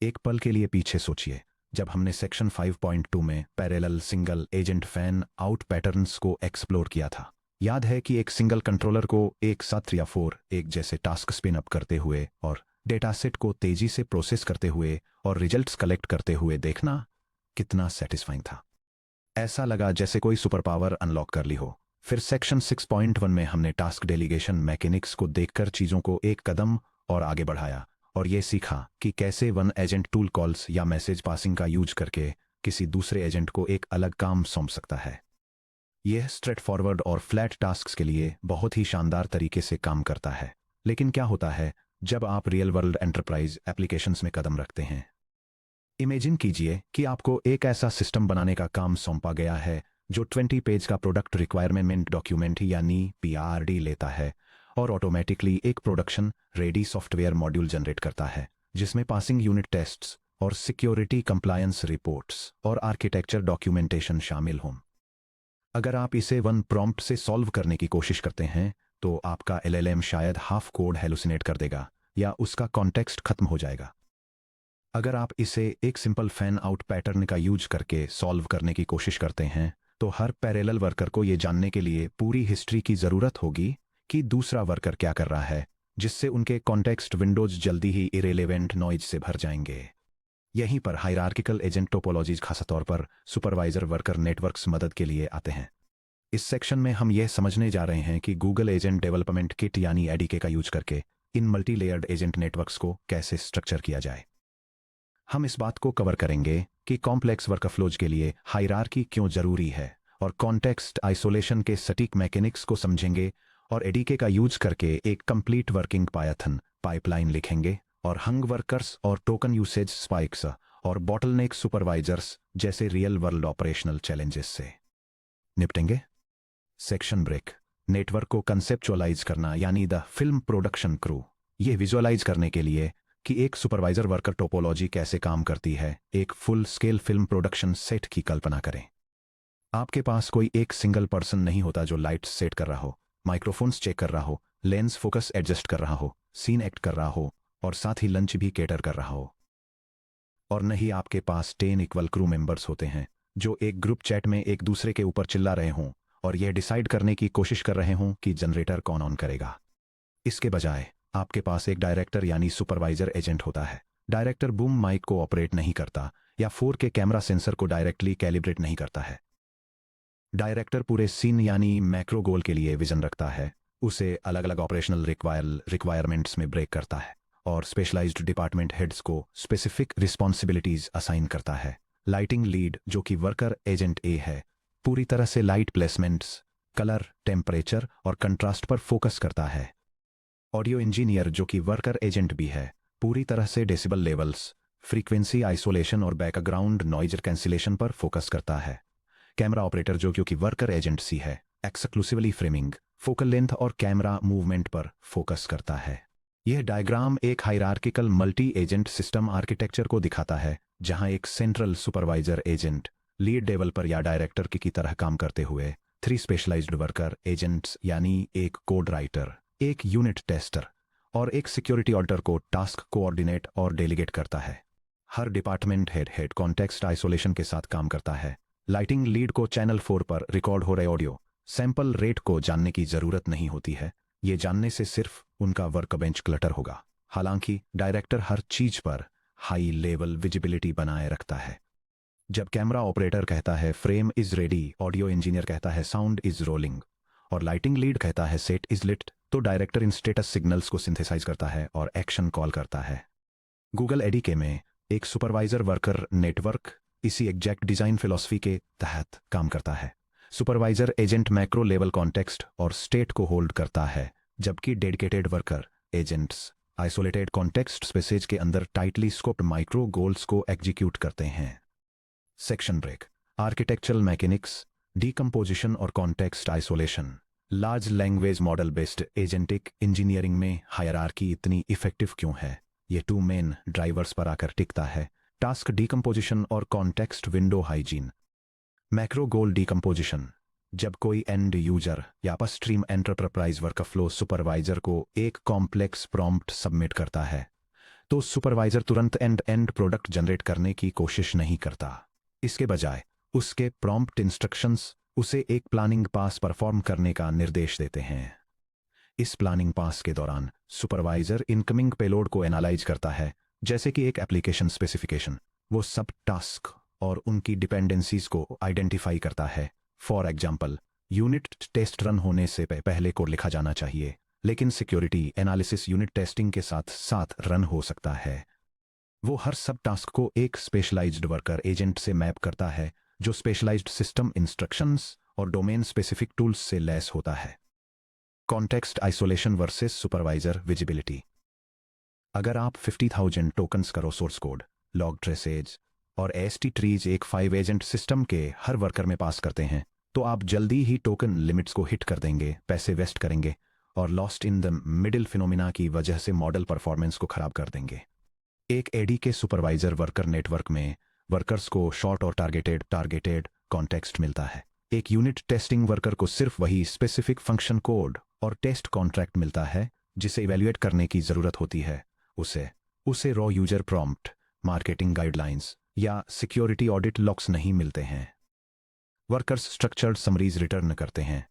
एक पल के लिए पीछे सोचिए। जब हमने सेक्शन 5.2 में parallel single agent fan out patterns को एक्सप्लोर किया था, याद है कि एक सिंगल कंट्रोलर को एक साथ 3 या 4 एक जैसे टास्क स्पिन अप करते हुए और डेटासेट को तेजी से प्रोसेस करते हुए और रिजल्ट्स कलेक्ट करते हुए देखना कितना सेटिस्फाइंग था। ऐसा लगा जैसे कोई सुपर पावर अनलॉक कर ली हो। फिर सेक्शन 6.1 में हमने टास्क डेलीगेशन मैकेनिक्स को देखकर चीजों को एक कदम और आगे बढ़ाया और ये सीखा कि कैसे वन एजेंट टूल कॉल्स या मैसेज पासिंग का यूज करके किसी दूसरे एजेंट को एक अलग काम सौंप सकता है। यह स्ट्रेट फॉरवर्ड और फ्लैट टास्क्स के लिए बहुत ही शानदार तरीके से काम करता है। लेकिन क्या होता है जब आप रियल वर्ल्ड एंटरप्राइज एप्लीकेशंस में कदम रखते हैं? इमेजिन कीजिए कि आपको एक ऐसा सिस्टम बनाने का काम सौंपा गया है जो 20 पेज का प्रोडक्ट रिक्वायरमेंट डॉक्यूमेंट यानी पीआरडी लेता है और ऑटोमेटिकली एक production ready software module generate करता है जिसमें पासिंग यूनिट टेस्ट्स और सिक्योरिटी कंप्लायंस रिपोर्ट्स और आर्किटेक्चर डॉक्यूमेंटेशन शामिल हों। अगर आप इसे वन प्रॉम्प्ट से सॉल्व करने की कोशिश करते हैं तो आपका एलएलएम शायद हाफ कोड हेलुसिनेट कर देगा या उसका कॉन्टेक्स्ट खत्म हो जाएगा। अगर आप इसे एक सिंपल फैन आउट पैटर्न का यूज करके सॉल्व करने की कोशिश करते हैं तो हर पैरेलल वर्कर को यह जानने के लिए पूरी हिस्ट्री की जरूरत होगी कि दूसरा वर्कर क्या कर रहा है, जिससे उनके कॉन्टेक्स्ट विंडोज जल्दी ही इरेलेवेंट नॉइज से भर जाएंगे। यहीं पर हायरार्किकल एजेंट टोपोलॉजीज खासतौर पर सुपरवाइजर वर्कर नेटवर्क्स मदद के लिए आते हैं। इस सेक्शन में हम यह समझने जा रहे हैं कि गूगल एजेंट डेवलपमेंट किट यानी एडीके का यूज करके इन मल्टी लेयर्ड एजेंट नेटवर्क्स को कैसे स्ट्रक्चर किया जाए। हम इस बात को कवर करेंगे कि कॉम्प्लेक्स वर्कफ्लोज के लिए हायरार्की क्यों जरूरी है और कॉन्टेक्स्ट आइसोलेशन के सटीक मैकेनिक्स को समझेंगे और एडीके का यूज करके एक कंप्लीट वर्किंग पायथन पाइपलाइन लिखेंगे और हंग वर्कर्स और टोकन यूसेज स्पाइक्स और बॉटलनेक सुपरवाइजर्स जैसे रियल वर्ल्ड ऑपरेशनल चैलेंजेस से निपटेंगे। Section break. नेटवर्क को कंसेप्चुअलाइज करना यानी द फिल्म प्रोडक्शन क्रू। यह विजुअलाइज करने के लिए कि एक सुपरवाइजर वर्कर टोपोलॉजी कैसे काम करती है, एक full scale film production set की कल्पना करें। आपके पास कोई एक सिंगल पर्सन नहीं होता जो लाइट्स सेट कर रहा हो, माइक्रोफोन्स चेक कर रहा हो, लेंस फोकस एडजस्ट कर रहा हो, सीन एक्ट कर रहा हो और साथ ही लंच भी केटर कर रहा हो। और नहीं आपके पास 10 इक्वल क्रू मेंबर्स होते हैं जो एक ग्रुप चैट में एक दूसरे के ऊपर चिल्ला रहे हों और यह डिसाइड करने की कोशिश कर रहे हों कि जनरेटर कौन ऑन करेगा। इसके बजाय आपके पास एक डायरेक्टर यानी सुपरवाइजर एजेंट होता है। डायरेक्टर बूम माइक को ऑपरेट नहीं करता या 4K कैमरा सेंसर को डायरेक्टली कैलिब्रेट नहीं करता है। डायरेक्टर पूरे सीन यानी मैक्रो गोल के लिए विजन रखता है, उसे अलग अलग ऑपरेशनल रिक्वायरमेंट्स में ब्रेक करता है और स्पेशलाइज्ड डिपार्टमेंट हेड्स को स्पेसिफिक रिस्पॉन्सिबिलिटीज असाइन करता है। लाइटिंग लीड जो कि वर्कर एजेंट ए है, पूरी तरह से लाइट प्लेसमेंट्स, कलर, टेम्परेचर और कंट्रास्ट पर फोकस करता है। ऑडियो इंजीनियर जो कि वर्कर एजेंट भी है, पूरी तरह से डेसिबल लेवल्स, फ्रीक्वेंसी आइसोलेशन और बैकग्राउंड नॉइज कैंसिलेशन पर फोकस करता है। कैमरा ऑपरेटर जो कि वर्कर एजेंट सी है, एक्सक्लूसिवली फ्रेमिंग, फोकल लेंथ और कैमरा मूवमेंट पर फोकस करता है। यह डायग्राम एक hierarchical multi agent system architecture को दिखाता है जहां एक central supervisor agent lead developer या डायरेक्टर की तरह काम करते हुए 3 स्पेशलाइज्ड वर्कर एजेंट्स यानी एक कोड राइटर, एक यूनिट टेस्टर और एक सिक्योरिटी ऑडिटर को टास्क कोऑर्डिनेट और डेलीगेट करता है। हर डिपार्टमेंट हेड कॉन्टेक्स्ट आइसोलेशन के साथ काम करता है। लाइटिंग लीड को चैनल 4 पर रिकॉर्ड हो रहे ऑडियो सैंपल रेट को जानने की जरूरत नहीं होती है, ये जानने से सिर्फ उनका वर्कबेंच क्लटर होगा। हालांकि डायरेक्टर हर चीज पर हाई लेवल विजिबिलिटी बनाए रखता है। जब कैमरा ऑपरेटर कहता है frame is ready, audio engineer कहता है साउंड इज रोलिंग और लाइटिंग लीड कहता है सेट इज लिट, तो डायरेक्टर इन स्टेटस सिग्नल्स को सिंथेसाइज करता है और एक्शन कॉल करता है। गूगल एडीके में एक सुपरवाइजर वर्कर नेटवर्क इसी एग्जैक्ट डिजाइन फिलॉसफी के तहत काम करता है। Supervisor agent macro level context और स्टेट को होल्ड करता है, जबकि dedicated worker agents isolated context spaces के अंदर टाइटली स्कोप्ड माइक्रो गोल्स को एग्जीक्यूट करते हैं। Section break. Architectural mechanics, decomposition और context isolation. Large language model based agentic engineering में हायरार्की इतनी इफेक्टिव क्यों है? ये 2 मेन ड्राइवर्स पर आकर टिकता है, टास्क डीकम्पोजिशन और कॉन्टेक्स्ट विंडो हाइजीन। मैक्रो गोल डीकम्पोजिशन। जब कोई एंड यूजर या अपस्ट्रीम एंटरप्राइज वर्कफ्लो सुपरवाइजर को एक कॉम्प्लेक्स प्रॉम्प्ट सबमिट करता है तो सुपरवाइजर तुरंत एंड एंड प्रोडक्ट जनरेट करने की कोशिश नहीं करता। इसके बजाय उसके प्रॉम्प्ट इंस्ट्रक्शंस उसे एक प्लानिंग पास परफॉर्म करने का निर्देश देते हैं। इस प्लानिंग पास के दौरान सुपरवाइजर इनकमिंग पेलोड को एनालाइज करता है, जैसे कि एक एप्लीकेशन स्पेसिफिकेशन। वो सब टास्क और उनकी डिपेंडेंसीज को आइडेंटिफाई करता है। For example, unit test run होने से पहले कोड लिखा जाना चाहिए, लेकिन सिक्योरिटी एनालिसिस यूनिट टेस्टिंग के साथ साथ रन हो सकता है। वो हर सब टास्क को एक स्पेशलाइज्ड वर्कर एजेंट से मैप करता है, जो स्पेशलाइज्ड सिस्टम इंस्ट्रक्शंस और डोमेन स्पेसिफिक टूल्स से लैस होता है। Context isolation versus supervisor visibility. अगर आप 50,000 टोकन्स करो सोर्स कोड, लॉग ट्रेसेज और एसटी ट्रीज एक 5 एजेंट सिस्टम के हर वर्कर में पास करते हैं, तो आप जल्दी ही टोकन लिमिट्स को हिट कर देंगे, पैसे वेस्ट करेंगे और lost in the middle phenomena की वजह से मॉडल परफॉर्मेंस को खराब कर देंगे। एक एडी के सुपरवाइजर वर्कर नेटवर्क में वर्कर्स को शॉर्ट और टारगेटेड कॉन्टेक्स्ट मिलता है। एक यूनिट टेस्टिंग वर्कर को सिर्फ वही स्पेसिफिक फंक्शन कोड और टेस्ट कॉन्ट्रैक्ट मिलता है जिसे इवैल्यूएट करने की जरूरत होती है। उसे raw user prompt, marketing guidelines या सिक्योरिटी ऑडिट लॉक्स नहीं मिलते हैं। वर्कर्स स्ट्रक्चर्ड समरीज रिटर्न करते हैं।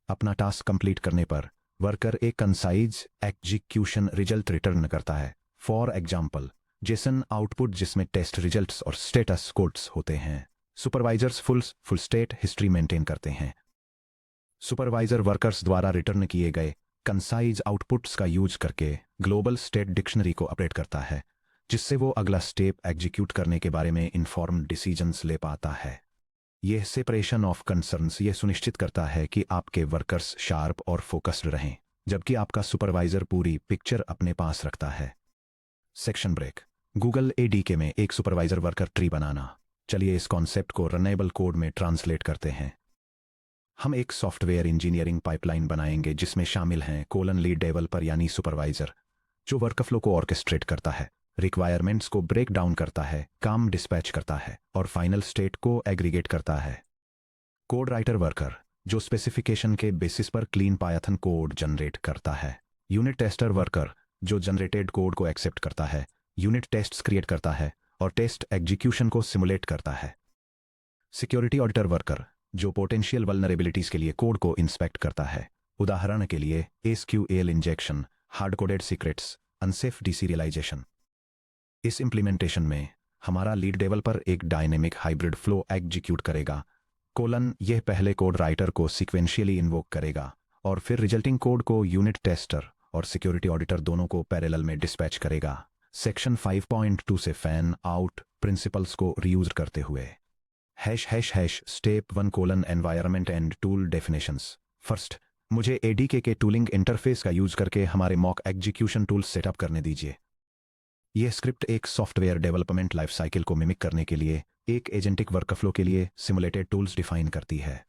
अपना टास्क कंप्लीट करने पर वर्कर एक कंसाइज एग्जीक्यूशन रिजल्ट रिटर्न करता है। फॉर एग्जाम्पल, जेसन आउटपुट जिसमें टेस्ट रिजल्ट्स और स्टेटस कोड्स होते हैं। Supervisors full state history maintain करते हैं। सुपरवाइजर वर्कर्स द्वारा रिटर्न किए गए कंसाइज आउटपुट्स का यूज करके ग्लोबल स्टेट डिक्शनरी को अपडेट करता है, जिससे वो अगला स्टेप एग्जीक्यूट करने के बारे में इन्फॉर्म्ड डिसीजंस ले पाता है। यह सेपरेशन ऑफ कंसर्न्स ये सुनिश्चित करता है कि आपके वर्कर्स शार्प और फोकस्ड रहें, जबकि आपका सुपरवाइजर पूरी पिक्चर अपने पास रखता है। Section break. गूगल एडीके में एक सुपरवाइजर वर्कर ट्री बनाना। चलिए इस कॉन्सेप्ट को रनेबल कोड में ट्रांसलेट करते हैं। हम एक सॉफ्टवेयर इंजीनियरिंग पाइपलाइन बनाएंगे जिसमें शामिल हैं लीड डेवलपर यानी सुपरवाइजर, जो वर्कफ्लो को ऑर्केस्ट्रेट करता है, रिक्वायरमेंट्स को ब्रेक डाउन करता है, काम डिस्पैच करता है और फाइनल स्टेट को एग्रीगेट करता है। कोड राइटर वर्कर, जो स्पेसिफिकेशन के बेसिस पर क्लीन पायथन कोड जनरेट करता है। यूनिट टेस्टर वर्कर, जो जनरेटेड कोड को एक्सेप्ट करता है, यूनिट टेस्ट्स क्रिएट करता है और टेस्ट एग्जीक्यूशन को सिमुलेट करता है। सिक्योरिटी ऑडिटर वर्कर, जो पोटेंशियल वल्नरेबिलिटीज के लिए कोड को इंस्पेक्ट करता है, उदाहरण के लिए SQL injection, hard coded secrets, unsafe deserialization. इस इंप्लीमेंटेशन में हमारा लीड डेवलपर एक डायनेमिक हाइब्रिड फ्लो एग्जीक्यूट करेगा। यह पहले कोड राइटर को सीक्वेंशियली इन्वोक करेगा और फिर रिजल्टिंग कोड को यूनिट टेस्टर और सिक्योरिटी ऑडिटर दोनों को पैरेलल में डिस्पैच करेगा। सेक्शन 5.2 से फैन आउट प्रिंसिपल्स को रीयूज करते हुए step 1 environment and tool definitions. First, मुझे एडीके के टूलिंग इंटरफेस का यूज करके हमारे मॉक एग्जीक्यूशन टूल्स सेटअप करने दीजिए। यह स्क्रिप्ट एक सॉफ्टवेयर डेवलपमेंट लाइफ साइकिल को मिमिक करने के लिए एक एजेंटिक वर्कफ्लो के लिए सिमुलेटेड टूल्स डिफाइन करती है।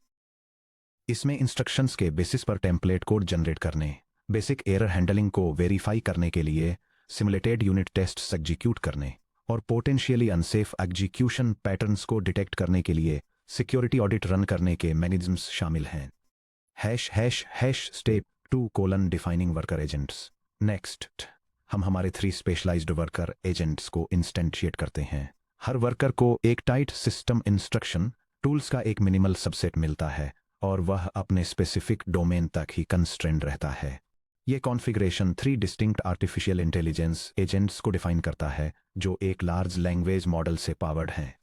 इसमें इंस्ट्रक्शंस के बेसिस पर टेम्पलेट कोड जनरेट करने, बेसिक एरर हैंडलिंग को वेरीफाई करने के लिए सिमुलेटेड यूनिट टेस्ट्स एग्जीक्यूट करने और पोटेंशियली अनसेफ एग्जीक्यूशन पैटर्न्स को डिटेक्ट करने के लिए सिक्योरिटी ऑडिट रन करने के मैकेनिज्म्स शामिल हैं। Step 2 defining worker agents. Next, हम हमारे 3 स्पेशलाइज्ड वर्कर एजेंट्स को इंस्टेंशिएट करते हैं। हर वर्कर को एक टाइट सिस्टम इंस्ट्रक्शन टूल्स का एक मिनिमल सबसेट मिलता है और वह अपने स्पेसिफिक डोमेन तक ही कंस्ट्रेंड रहता है। यह configuration 3 distinct artificial intelligence agents को डिफाइन करता है, जो एक लार्ज लैंग्वेज मॉडल से पावर्ड हैं।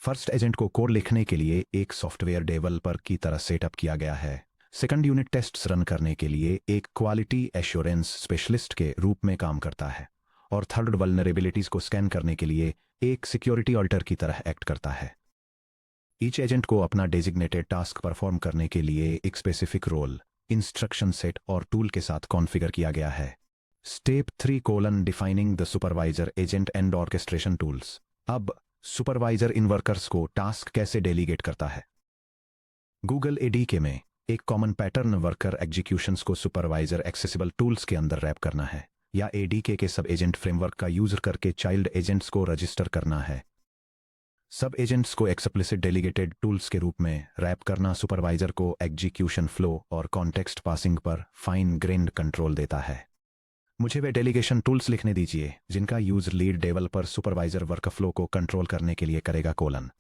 फर्स्ट एजेंट को कोड लिखने के लिए एक सॉफ्टवेयर डेवलपर की तरह सेटअप किया गया है। सेकंड, यूनिट टेस्ट्स रन करने के लिए एक क्वालिटी एश्योरेंस स्पेशलिस्ट के रूप में काम करता है। और थर्ड, वल्नरेबिलिटीज को स्कैन करने के लिए एक सिक्योरिटी ऑडिटर की तरह एक्ट करता है। ईच एजेंट को अपना डेजिग्नेटेड टास्क परफॉर्म करने के लिए एक स्पेसिफिक रोल, इंस्ट्रक्शन सेट और टूल के साथ कॉन्फ़िगर किया गया है। Step 3 defining the supervisor agent and orchestration tools. अब सुपरवाइजर इन वर्कर्स को टास्क कैसे डेलीगेट करता है। गूगल एडीके में एक कॉमन पैटर्न वर्कर एग्जीक्यूशंस को सुपरवाइजर एक्सेसिबल टूल्स के अंदर रैप करना है, या एडीके के सब एजेंट फ्रेमवर्क का यूज करके चाइल्ड एजेंट्स को रजिस्टर करना है। सब एजेंट्स को एक्सप्लिसिट डेलीगेटेड टूल्स के रूप में रैप करना सुपरवाइजर को एग्जीक्यूशन फ्लो और कॉन्टेक्स्ट पासिंग पर फाइन ग्रेन्ड कंट्रोल देता है। मुझे वे डेलीगेशन टूल्स लिखने दीजिए जिनका use lead developer supervisor workflow को कंट्रोल करने के लिए करेगा कोलन।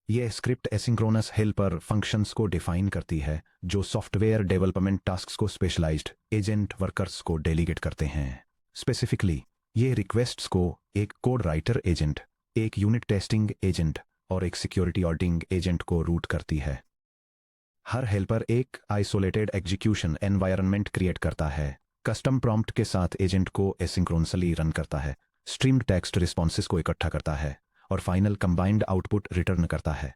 यह स्क्रिप्ट एसिंक्रोनस हेल्पर फंक्शंस को डिफाइन करती है जो सॉफ्टवेयर डेवलपमेंट टास्क्स को स्पेशलाइज्ड एजेंट वर्कर्स को डेलीगेट करते हैं। स्पेसिफिकली ये रिक्वेस्ट्स को एक कोड राइटर एजेंट, एक यूनिट टेस्टिंग एजेंट और एक सिक्योरिटी ऑडिटिंग एजेंट को रूट करती है। हर हेल्पर एक आइसोलेटेड एग्जीक्यूशन एनवायरनमेंट क्रिएट करता है, कस्टम प्रॉम्प्ट के साथ एजेंट को एसिंक्रोनसली रन करता है, स्ट्रीम्ड टेक्स्ट रिस्पॉन्सेस को इकट्ठा करता है और फाइनल कंबाइंड आउटपुट रिटर्न करता है।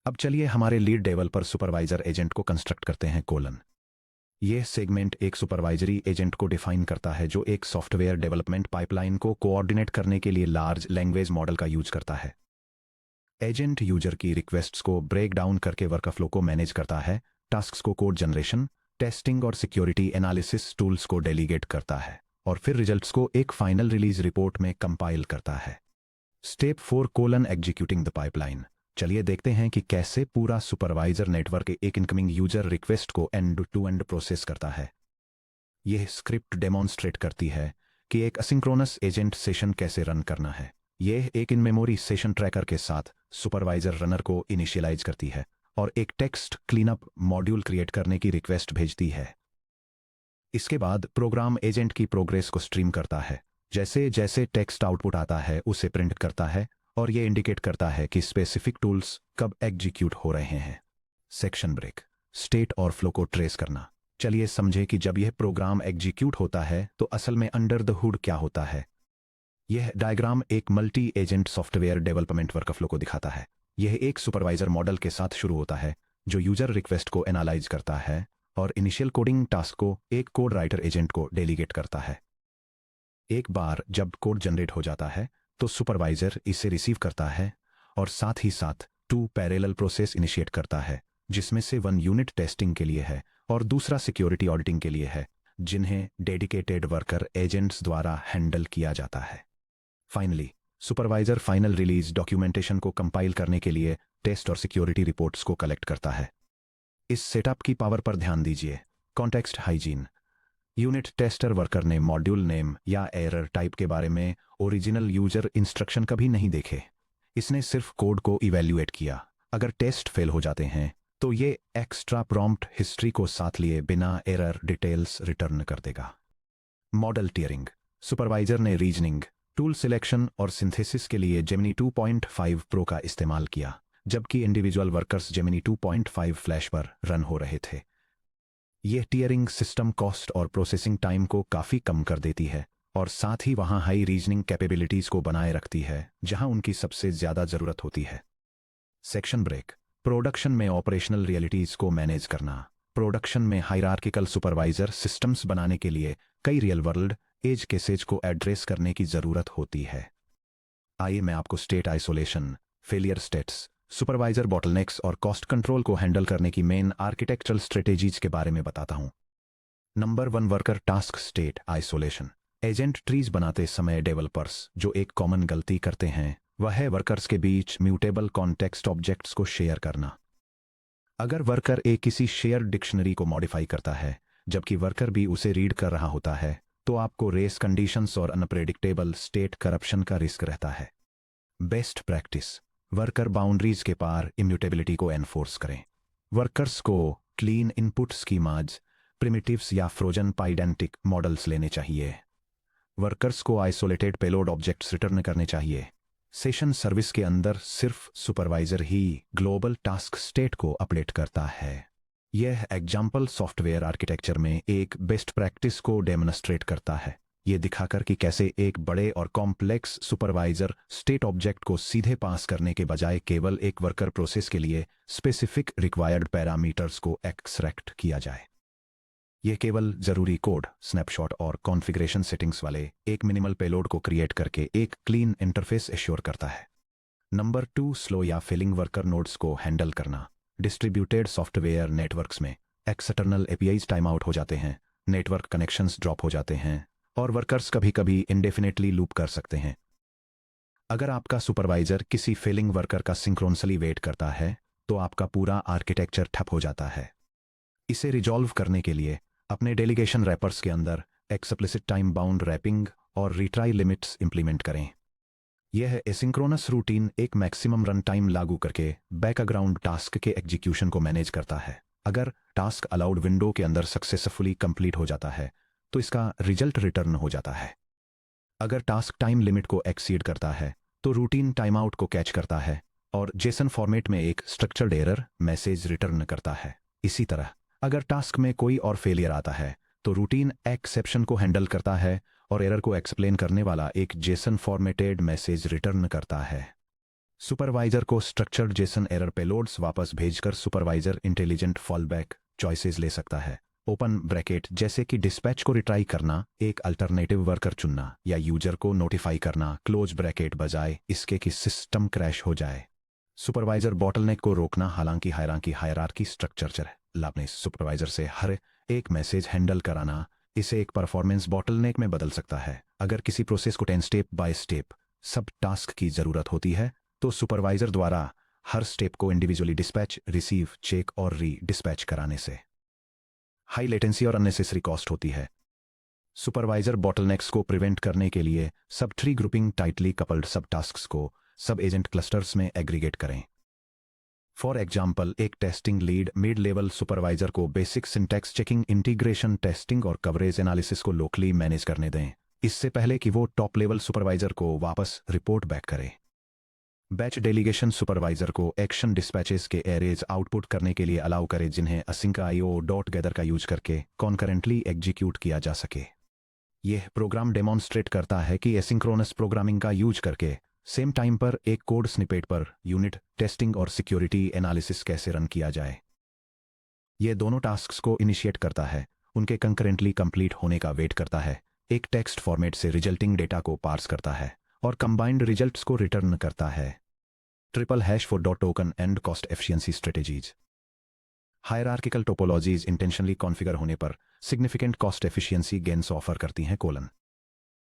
अब चलिए हमारे लीड डेवलपर सुपरवाइजर एजेंट को कंस्ट्रक्ट करते हैं कोलन। यह सेगमेंट एक सुपरवाइजरी एजेंट को डिफाइन करता है जो एक सॉफ्टवेयर डेवलपमेंट पाइपलाइन को कोऑर्डिनेट करने के लिए लार्ज लैंग्वेज मॉडल का यूज करता है। एजेंट यूजर की रिक्वेस्ट्स को ब्रेक डाउन करके वर्कफ्लो को मैनेज करता है, टास्क्स को कोड जनरेशन, टेस्टिंग और सिक्योरिटी एनालिसिस टूल्स को डेलीगेट करता है और फिर रिजल्ट्स को एक फाइनल रिलीज रिपोर्ट में कंपाइल करता है। Step 4 colon executing the pipeline. चलिए देखते हैं कि कैसे पूरा सुपरवाइजर नेटवर्क एक इनकमिंग यूजर रिक्वेस्ट को एंड टू एंड प्रोसेस करता है। यह स्क्रिप्ट डेमोन्स्ट्रेट करती है कि एक असिंक्रोनस एजेंट सेशन कैसे रन करना है। यह एक इन मेमोरी सेशन ट्रैकर के साथ सुपरवाइजर रनर को इनिशियलाइज करती है और एक टेक्स्ट क्लीनअप मॉड्यूल क्रिएट करने की रिक्वेस्ट भेजती है। इसके बाद प्रोग्राम एजेंट की प्रोग्रेस को स्ट्रीम करता है, जैसे जैसे टेक्स्ट आउटपुट आता है उसे प्रिंट करता है और यह इंडिकेट करता है कि स्पेसिफिक टूल्स कब एग्जीक्यूट हो रहे हैं। सेक्शन ब्रेक, स्टेट और फ्लो को ट्रेस करना। चलिए समझे कि जब यह प्रोग्राम एग्जीक्यूट होता है तो असल में अंडर द हुड क्या होता है। यह डायग्राम एक multi agent software development workflow को दिखाता है। यह एक सुपरवाइजर मॉडल के साथ शुरू होता है जो यूजर रिक्वेस्ट को एनालाइज करता है और इनिशियल कोडिंग टास्क को एक कोड राइटर एजेंट को डेलीगेट करता है। एक बार जब कोड जनरेट हो जाता है तो सुपरवाइजर इसे रिसीव करता है और साथ ही साथ 2 पैरेलल प्रोसेस इनिशिएट करता है, जिसमें से 1 यूनिट टेस्टिंग के लिए है और दूसरा सिक्योरिटी ऑडिटिंग के लिए है, जिन्हें डेडिकेटेड वर्कर एजेंट्स द्वारा हैंडल किया जाता है। Finally supervisor final release documentation को कंपाइल करने के लिए टेस्ट और सिक्योरिटी रिपोर्ट्स को कलेक्ट करता है। इस सेटअप की पावर पर ध्यान दीजिए। Context hygiene. Unit tester worker ने मॉड्यूल नेम या एरर टाइप के बारे में ओरिजिनल यूजर इंस्ट्रक्शन कभी नहीं देखे। इसने सिर्फ कोड को इवैल्यूएट किया। अगर टेस्ट फेल हो जाते हैं तो ये एक्स्ट्रा प्रॉम्प्ट हिस्ट्री को साथ लिए बिना एरर डिटेल्स रिटर्न कर देगा। Model tearing. सुपरवाइजर ने रीजनिंग, टूल सिलेक्शन और सिंथेसिस के लिए जेमिनी 2.5 प्रो का इस्तेमाल किया, जबकि इंडिविजुअल वर्कर्स जेमिनी 2.5 फ्लैश पर रन हो रहे थे। यह टियरिंग सिस्टम कॉस्ट और प्रोसेसिंग टाइम को काफ़ी कम कर देती है और साथ ही वहां हाई रीजनिंग कैपेबिलिटीज को बनाए रखती है जहां उनकी सबसे ज़्यादा ज़रूरत होती है। Section break. प्रोडक्शन में ऑपरेशनल रियलिटीज को मैनेज करना। प्रोडक्शन में हायरार्किकल सुपरवाइजर सिस्टम्स बनाने के लिए कई रियल वर्ल्ड एज केसेज को एड्रेस करने की ज़रूरत होती है। आइए मैं आपको state isolation, failure states, supervisor bottlenecks और कॉस्ट कंट्रोल को हैंडल करने की मेन आर्किटेक्चरल स्ट्रेटेजीज के बारे में बताता हूं। Number 1, worker task state isolation. Agent trees बनाते समय डेवलपर्स जो एक कॉमन गलती करते हैं वह है वर्कर्स के बीच म्यूटेबल कॉन्टेक्स्ट ऑब्जेक्ट्स को शेयर करना। अगर वर्कर एक किसी शेयर डिक्शनरी को मॉडिफाई करता है जबकि वर्कर भी उसे रीड कर रहा होता है तो आपको रेस कंडीशंस और अनप्रेडिक्टेबल स्टेट करप्शन का रिस्क रहता है। बेस्ट प्रैक्टिस, वर्कर बाउंड्रीज के पार इम्यूटेबिलिटी को एनफोर्स करें। वर्कर्स को क्लीन इनपुट स्कीमाज, प्रिमिटिव्स या फ्रोजन पाइडेंटिक मॉडल्स लेने चाहिए। वर्कर्स को आइसोलेटेड पेलोड ऑब्जेक्ट्स रिटर्न करने चाहिए। सेशन सर्विस के अंदर सिर्फ सुपरवाइजर ही ग्लोबल टास्क स्टेट को अपडेट करता है। यह एग्जाम्पल सॉफ्टवेयर आर्किटेक्चर में एक बेस्ट प्रैक्टिस को डेमोन्स्ट्रेट करता है, ये दिखाकर कि कैसे एक बड़े और कॉम्प्लेक्स सुपरवाइजर स्टेट ऑब्जेक्ट को सीधे पास करने के बजाय केवल एक वर्कर प्रोसेस के लिए स्पेसिफिक रिक्वायर्ड पैरामीटर्स को एक्सट्रैक्ट किया जाए। यह केवल जरूरी कोड, स्नैपशॉट और कॉन्फ़िगरेशन सेटिंग्स वाले एक मिनिमल पेलोड को क्रिएट करके एक क्लीन इंटरफेस एश्योर करता है। नंबर 2, स्लो या फेलिंग वर्कर नोड्स को हैंडल करना। डिस्ट्रीब्यूटेड सॉफ्टवेयर नेटवर्क्स में एक्सटर्नल एपीआईज टाइम आउट हो जाते हैं, नेटवर्क कनेक्शंस ड्रॉप हो जाते हैं और वर्कर्स कभी कभी इंडेफिनेटली लूप कर सकते हैं। अगर आपका सुपरवाइजर किसी फेलिंग वर्कर का सिंक्रोनसली वेट करता है तो आपका पूरा आर्किटेक्चर ठप हो जाता है। इसे रिजॉल्व करने के लिए अपने डेलीगेशन रैपर्स के अंदर एक्सप्लिसिट टाइम बाउंड रैपिंग और रिट्राई लिमिट्स इंप्लीमेंट करें। यह एसिंक्रोनस रूटीन एक मैक्सिमम रन टाइम लागू करके बैकग्राउंड टास्क के एग्जीक्यूशन को मैनेज करता है। अगर टास्क अलाउड विंडो के अंदर सक्सेसफुली कंप्लीट हो जाता है तो इसका रिजल्ट रिटर्न हो जाता है। अगर टास्क टाइम लिमिट को एक्सीड करता है तो रूटीन टाइम आउट को कैच करता है और जेसन फॉर्मेट में एक स्ट्रक्चर्ड एरर मैसेज रिटर्न करता है। इसी तरह अगर टास्क में कोई और फेलियर आता है तो रूटीन एक्सेप्शन को हैंडल करता है और एरर को एक्सप्लेन करने वाला एक जेसन फॉर्मेटेड मैसेज रिटर्न करता है। सुपरवाइजर को स्ट्रक्चर्ड जेसन एरर पेलोड्स वापस भेजकर सुपरवाइजर इंटेलिजेंट फॉलबैक चॉइसेस ले सकता है। ओपन ब्रैकेट जैसे कि डिस्पैच को रिट्राई करना, एक अल्टरनेटिव वर्कर चुनना या यूजर को नोटिफाई करना, क्लोज ब्रैकेट बजाय इसके कि सिस्टम क्रैश हो जाए। सुपरवाइजर बॉटलनेक को रोकना, हालांकि हायरार्की स्ट्रक्चर लाने सुपरवाइजर से हर एक मैसेज हैंडल कराना इसे एक परफॉर्मेंस बॉटलनेक में बदल सकता है। अगर किसी प्रोसेस को 10 स्टेप बाय स्टेप सब टास्क की जरूरत होती है तो सुपरवाइजर द्वारा हर स्टेप को इंडिविजुअली डिस्पैच, रिसीव, चेक और री डिस्पैच कराने से हाई लेटेंसी और अननेसेसरी कॉस्ट होती है। सुपरवाइजर बॉटलनेक्स को प्रिवेंट करने के लिए subtree grouping tightly coupled subtasks को सब एजेंट क्लस्टर्स में एग्रीगेट करें। फॉर एग्जाम्पल, एक testing lead mid level supervisor को basic syntax checking, integration testing और कवरेज एनालिसिस को लोकली मैनेज करने दें, इससे पहले कि वो टॉप लेवल सुपरवाइजर को वापस रिपोर्ट बैक करे। बैच डेलीगेशन सुपरवाइजर को एक्शन डिस्पैचेस के एरेज आउटपुट करने के लिए अलाउ करे जिन्हें असिंक IO डॉट गैदर का यूज करके कॉन्करेंटली एग्जीक्यूट किया जा सके। यह प्रोग्राम डेमोन्स्ट्रेट करता है कि एसिंक्रोनस प्रोग्रामिंग का यूज करके सेम टाइम पर एक code snippet per unit testing और सिक्योरिटी एनालिसिस कैसे रन किया जाए। यह दोनों टास्क्स को इनिशिएट करता है, उनके कंकरेंटली कंप्लीट होने का वेट करता है, एक टेक्स्ट फॉर्मेट से रिजल्टिंग डेटा को पार्स करता है और कंबाइंड रिजल्ट्स को रिटर्न करता है। Triple hash for dot token and cost efficiency strategies. Hierarchical topologies intentionally configure होने पर significant cost efficiency gains offer करती हैं।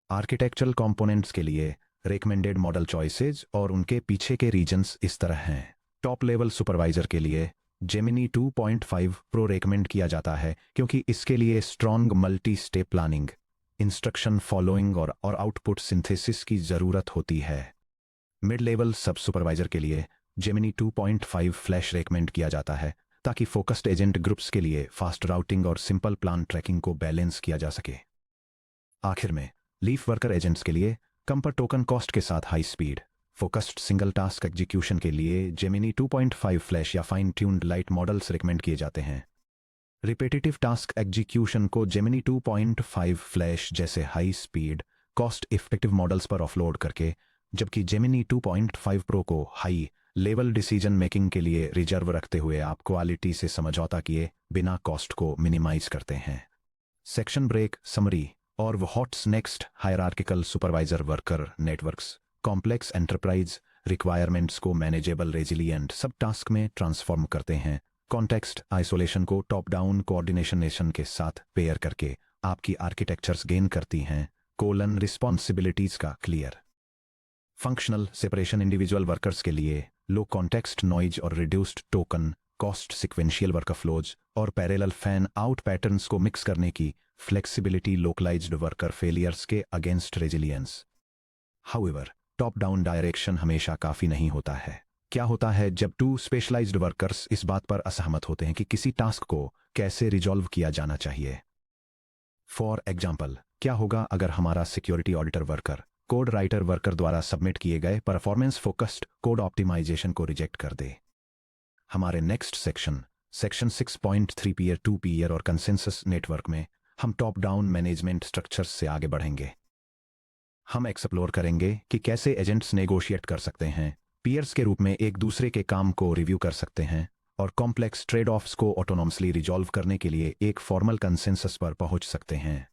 आर्किटेक्चरल कंपोनेंट्स के लिए रेकमेंडेड मॉडल चॉइसेज और उनके पीछे के रीजन्स इस तरह हैं। टॉप लेवल सुपरवाइजर के लिए जेमिनी 2.5 प्रो रेकमेंड किया जाता है क्योंकि इसके लिए strong multi step planning, instruction following और आउटपुट सिंथेसिस की जरूरत होती है। मिड लेवल सब सुपरवाइजर के लिए जेमिनी 2.5 फ्लैश रेकमेंड किया जाता है ताकि फोकस्ड एजेंट ग्रुप्स के लिए फास्ट राउटिंग और सिंपल प्लान ट्रैकिंग को बैलेंस किया जा सके। आखिर में लीफ वर्कर एजेंट्स के लिए कम पर टोकन कॉस्ट के साथ high speed focused single task execution के लिए जेमिनी 2.5 फ्लैश या fine tuned light models recommend किए जाते हैं। रिपीटेटिव टास्क एग्जीक्यूशन को जेमिनी 2.5 फ्लैश जैसे high speed cost effective models पर ऑफलोड करके, जबकि जेमिनी 2.5 प्रो को हाई लेवल डिसीजन मेकिंग के लिए रिजर्व रखते हुए आप क्वालिटी से समझौता किए बिना कॉस्ट को मिनिमाइज करते हैं। सेक्शन ब्रेक समरी और what's next. Hierarchical supervisor worker networks complex enterprise requirements को मैनेजेबल रेजिलिएंट सब टास्क में ट्रांसफॉर्म करते हैं। कॉन्टेक्स्ट आइसोलेशन को टॉप डाउन कोऑर्डिनेशन के साथ पेयर करके आपकी आर्किटेक्चर्स गेन करती हैं। रिस्पॉन्सिबिलिटीज का clear functional separation individual workers के लिए लो कॉन्टेक्स्ट नॉइज और reduced token cost, sequential workflows और पैरेलल फैन आउट पैटर्न्स को मिक्स करने की फ्लेक्सिबिलिटी, लोकलाइज्ड वर्कर फेलियर्स के against resilience. However, top down direction हमेशा काफी नहीं होता है। क्या होता है जब 2 स्पेशलाइज्ड वर्कर्स इस बात पर असहमत होते हैं कि किसी टास्क को कैसे रिजॉल्व किया जाना चाहिए। फॉर एग्जाम्पल, क्या होगा अगर हमारा security auditor worker code writer worker द्वारा सबमिट किए गए परफॉर्मेंस फोकस्ड कोड ऑप्टिमाइजेशन को रिजेक्ट कर दे। हमारे next section 6.3 peer to peer और कंसेंसस नेटवर्क में हम टॉप डाउन मैनेजमेंट स्ट्रक्चर्स से आगे बढ़ेंगे। हम एक्सप्लोर करेंगे कि कैसे एजेंट्स नेगोशिएट कर सकते हैं, पीयर्स के रूप में एक दूसरे के काम को रिव्यू कर सकते हैं और कॉम्प्लेक्स ट्रेड ऑफ्स को ऑटोनॉमसली रिजॉल्व करने के लिए एक फॉर्मल कंसेंसस पर पहुंच सकते हैं।